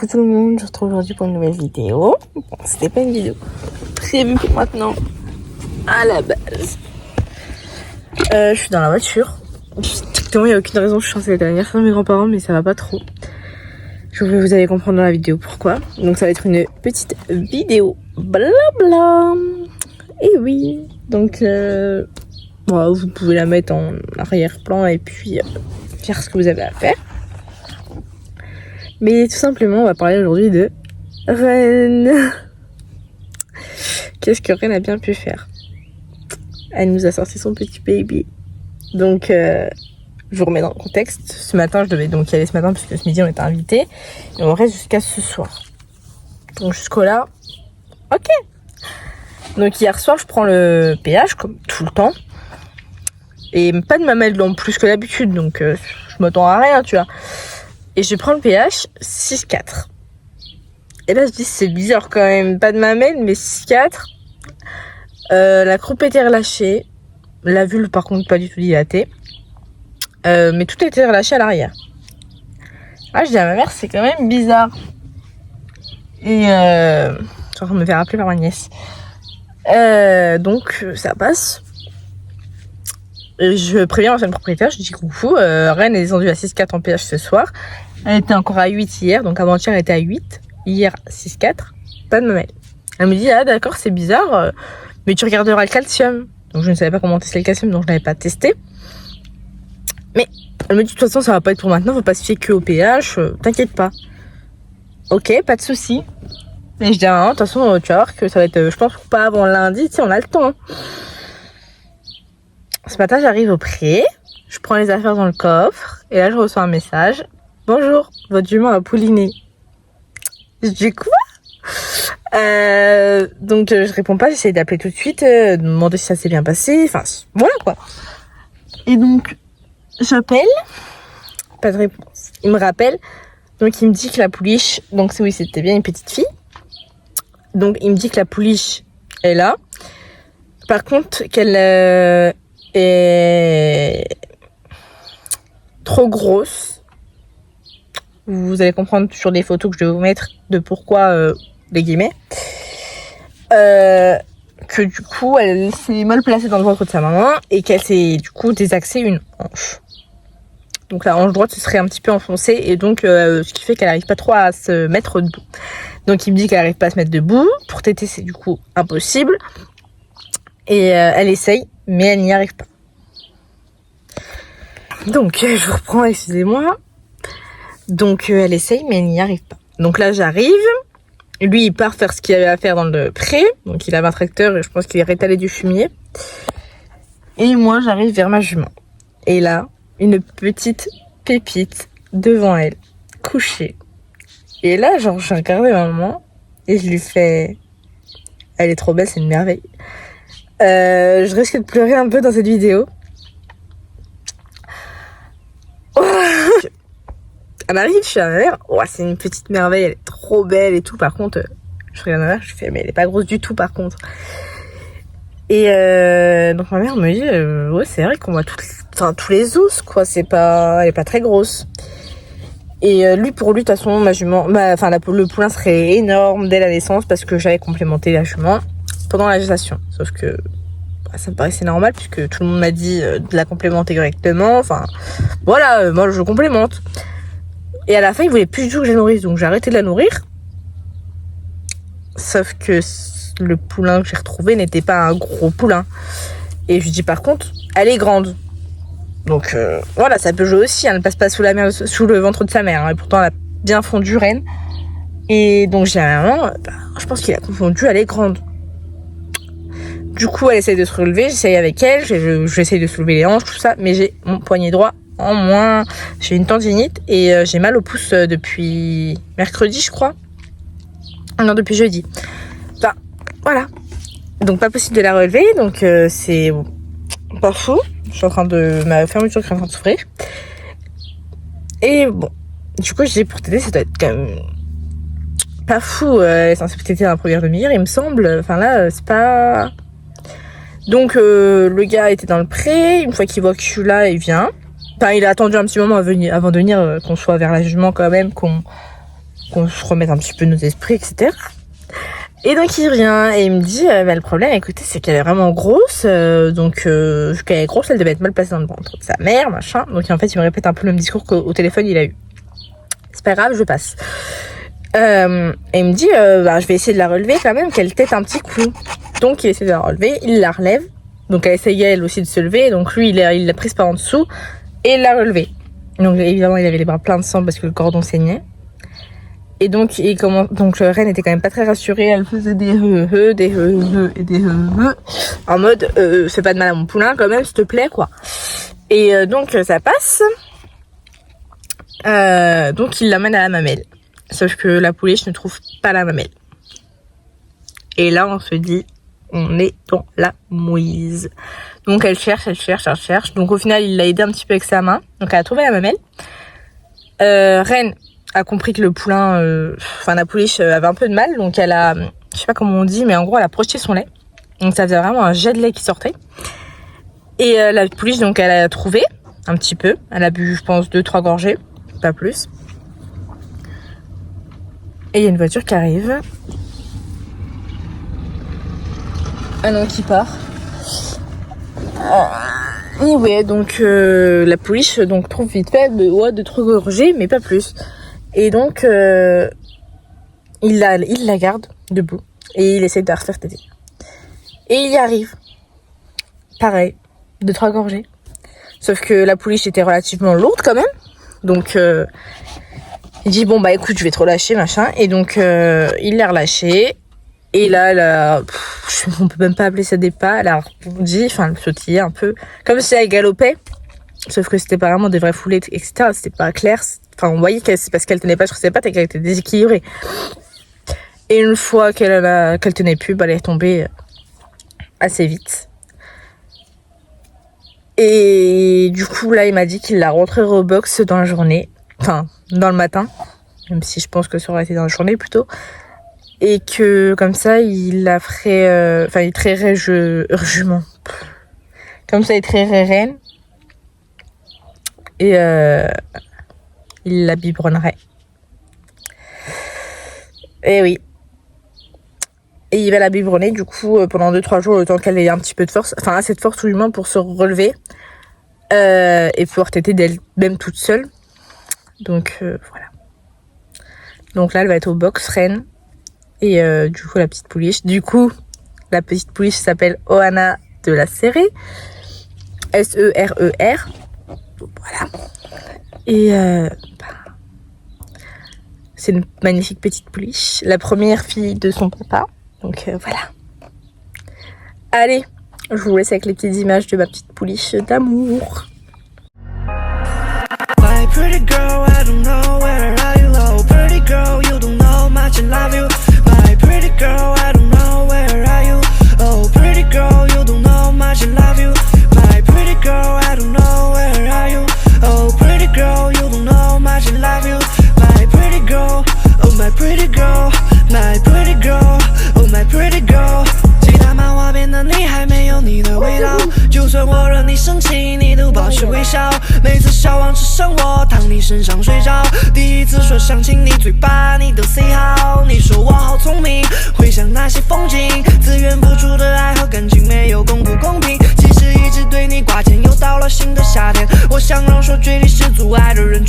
Coucou tout le monde, je vous retrouve aujourd'hui pour une nouvelle vidéo. Bon, c'était pas une vidéo prévue pour maintenant à la base. Je suis dans la voiture. Strictement, il n'y a aucune raison, je suis censée être à l'anniversaire de mes grands-parents, mais ça va pas trop. Vous allez comprendre dans la vidéo pourquoi. Donc ça va être une petite vidéo blabla. Et oui, donc bon, vous pouvez la mettre en arrière-plan et puis faire ce que vous avez à faire. Mais tout simplement, on va parler aujourd'hui de Reine. Qu'est-ce que Reine a bien pu faire? Elle nous a sorti son petit baby. Donc, je vous remets dans le contexte. Ce matin, je devais donc y aller ce matin puisque ce midi, on était invités. Et on reste jusqu'à ce soir. Donc, jusqu'au là, ok. Donc, hier soir, je prends le péage, comme tout le temps. Et pas de mamelle non plus que d'habitude. Donc, je m'attends à rien, tu vois. Et je prends le pH 6,4. Et là, je dis, c'est bizarre quand même. Pas de mamelle, mais 6,4. La croupe était relâchée. La vulve, par contre, pas du tout dilatée. Mais tout était relâché à l'arrière. Ah, je dis à ma mère, c'est quand même bizarre. Et je suis en train de me faire appeler par ma nièce. Donc, ça passe. Je préviens l'ancienne propriétaire, je dis coucou, Reine est descendue à 6,4 en pH ce soir. Elle était encore à 8 hier, donc avant-hier elle était à 8. Hier 6,4, pas de mamelle. Elle me dit, ah d'accord, c'est bizarre, mais tu regarderas le calcium. Donc je ne savais pas comment tester le calcium, donc je ne l'avais pas testé. Mais elle me dit, de toute façon ça va pas être pour maintenant, faut pas se fier que au pH, t'inquiète pas. Ok, pas de souci. Et je dis, ah, de toute façon tu vas voir que ça va être, je pense pas avant lundi, tu sais, on a le temps. Hein. Ce matin, j'arrive au pré, je prends les affaires dans le coffre, et là, je reçois un message. Bonjour, votre jument a pouliné. Je dis quoi? Donc, je réponds pas, j'essaie d'appeler tout de suite, de demander si ça s'est bien passé, enfin, voilà quoi. Et donc, j'appelle, pas de réponse. Il me rappelle, donc il me dit que la pouliche, donc oui, c'était bien une petite fille. Donc, il me dit que la pouliche est là. Par contre, qu'elle est trop grosse. Vous allez comprendre sur des photos que je vais vous mettre de pourquoi les guillemets. Que du coup elle s'est mal placée dans le ventre de sa maman et qu'elle s'est du coup désaxée une hanche. Donc la hanche droite se serait un petit peu enfoncée et donc ce qui fait qu'elle n'arrive pas trop à se mettre debout. Donc il me dit qu'elle n'arrive pas à se mettre debout. Pour téter c'est du coup impossible. Et elle essaye mais elle n'y arrive pas. Donc je reprends, excusez-moi. Donc elle essaye mais elle n'y arrive pas. Donc là j'arrive. Lui il part faire ce qu'il avait à faire dans le pré. Donc il avait un tracteur et je pense qu'il est rétalé du fumier. Et moi j'arrive vers ma jument. Et là, une petite pépite devant elle, couchée. Et là genre je regardais ma maman et je lui fais... Elle est trop belle, c'est une merveille. Je risque de pleurer un peu dans cette vidéo. Elle arrive, je suis à ma mère, oh, c'est une petite merveille, elle est trop belle et tout. Par contre, je regarde ma mère, je fais, mais elle est pas grosse du tout par contre. Et donc ma mère me dit, ouais, c'est vrai qu'on voit tous les os, quoi. Elle est pas très grosse. Et lui, pour lui, de toute façon, ma jument, le poulain serait énorme dès la naissance parce que j'avais complémenté la jument pendant la gestation. Sauf que ça me paraissait normal puisque tout le monde m'a dit de la complémenter correctement. Enfin, voilà, moi je complémente. Et à la fin, il voulait plus du tout que je la nourrisse, donc j'ai arrêté de la nourrir. Sauf que le poulain que j'ai retrouvé n'était pas un gros poulain. Et je lui dis par contre, elle est grande. Donc voilà, ça peut jouer aussi, elle ne passe pas sous le ventre de sa mère. Hein, et pourtant, elle a bien fondu Reine. Et donc j'ai un moment, je pense qu'il a confondu, elle est grande. Du coup, elle essaye de se relever, j'essaye avec elle, j'essaye de soulever les hanches, tout ça, mais j'ai mon poignet droit en moins. J'ai une tendinite et j'ai mal au pouce depuis mercredi, je crois. Non, depuis jeudi. Enfin, voilà. Donc, pas possible de la relever, donc c'est pas fou. Je suis en train de... Ma fermeture qui est en train de s'ouvrir. Et bon, du coup, je dis pour t'aider, ça doit être quand même pas fou. Elle est censée téter dans la première demi-heure, il me semble. Enfin là, c'est pas... Donc le gars était dans le pré, une fois qu'il voit que je suis là, il vient. Enfin, il a attendu un petit moment avant de venir, qu'on soit vers la jument quand même, qu'on qu'on se remette un petit peu nos esprits, etc. Et donc il revient et il me dit bah, le problème, écoutez, c'est qu'elle est vraiment grosse, donc vu qu'elle est grosse, elle devait être mal placée dans le ventre de sa mère, machin. Donc en fait, il me répète un peu le même discours qu'au téléphone il a eu. C'est pas grave, je passe. Et il me dit bah, je vais essayer de la relever quand même, qu'elle tête un petit coup. Donc il essaie de la relever, il la relève. Donc elle essayait elle aussi de se lever, donc lui il l'a prise par en dessous et il l'a relevée. Donc évidemment il avait les bras pleins de sang parce que le cordon saignait. Et donc Reine était quand même pas très rassurée, elle faisait des en mode fais pas de mal à mon poulain quand même s'il te plaît quoi. Et donc ça passe. Donc il l'amène à la mamelle. Sauf que la pouliche ne trouve pas la mamelle. Et là on se dit on est dans la mouise. Donc elle cherche. Donc au final il l'a aidé un petit peu avec sa main. Donc elle a trouvé la mamelle. Reine a compris que le poulain, la pouliche avait un peu de mal, donc elle a, je sais pas comment on dit, mais en gros elle a projeté son lait, donc ça faisait vraiment un jet de lait qui sortait. Et la pouliche donc elle a trouvé un petit peu, elle a bu je pense 2-3 gorgées, pas plus. Et il y a une voiture qui arrive. Ah non, qui part. Et ouais, donc la pouliche donc trouve vite fait de 3 gorgées, mais pas plus. Et donc, il la garde debout et il essaie de la refaire téter. Et il y arrive. Pareil, 2-3 gorgées. Sauf que la pouliche était relativement lourde quand même. Donc, il dit bon bah écoute, je vais te relâcher machin. Et donc, il l'a relâchée. Et là, on peut même pas appeler ça des pas. Elle a rebondi, elle sautillait un peu, comme si elle galopait. Sauf que c'était pas vraiment des vraies foulées, etc. C'était pas clair. On voyait que c'est parce qu'elle tenait pas sur ses pattes et qu'elle était déséquilibrée. Et une fois qu'elle tenait plus, elle est tombée assez vite. Et du coup, là, il m'a dit qu'il la rentrerait au box dans la journée. Enfin, dans le matin. Même si je pense que ça aurait été dans la journée plutôt. Et que, comme ça, il la ferait... il trairait jument. Comme ça, il trairait Reine. Et il la biberonnerait. Et oui. Et il va la biberonner du coup pendant 2-3 jours, le temps qu'elle ait un petit peu de force, enfin assez de force tout du moins pour se relever et pouvoir téter d'elle-même toute seule. Donc voilà. Donc là elle va être au box Reine et du coup la petite pouliche. Du coup la petite pouliche s'appelle Ohana de la série. SERER. Voilà. Et c'est une magnifique petite pouliche, la première fille de son papa. Donc voilà. Allez, je vous laisse avec les petites images de ma petite pouliche d'amour. My pretty girl, I don't know where are you, oh pretty girl, you don't know much I love you. My pretty girl, I don't know where are you, oh pretty girl, you don't know much I love you. My pretty girl, I don't know where are you, oh pretty girl, you don't know much I love you. My pretty girl, oh my pretty girl, my pretty girl, oh my pretty girl。其他漫画变得你还没有你的味道，就算我惹你生气，你都保持微笑。每次消亡只剩我躺你身上睡着，第一次说想亲你嘴巴你都 say 好，你说我好聪明，回想那些风景，自愿付出的爱和感情没有公不公平，其实一直对你挂牵，又到了新的夏天，我想让说距离是阻碍的人。